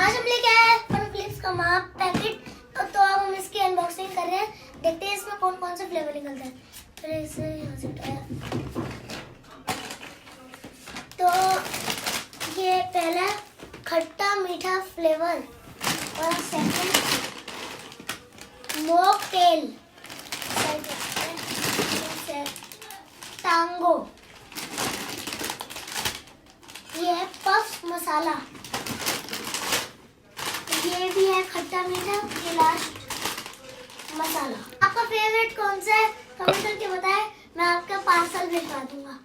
आज हम लेके आए हैं कॉर्नफ्लेक्स का माप पैकेट। तो अब हम इसकी अनबॉक्सिंग कर रहे हैं, देखते हैं इसमें कौन कौन से फ्लेवर निकलते हैं। फिर इसे यहाँ से उठाया तो ये पहला खट्टा मीठा फ्लेवर और सेकंड मॉकटेल, टांगो, ये है पफ मसाला, ये भी है खट्टा मीठा, ये लास्ट मसाला। आपका फेवरेट कौन सा है कमेंट करके बताएं, मैं आपका पार्सल भिजवा दूंगा।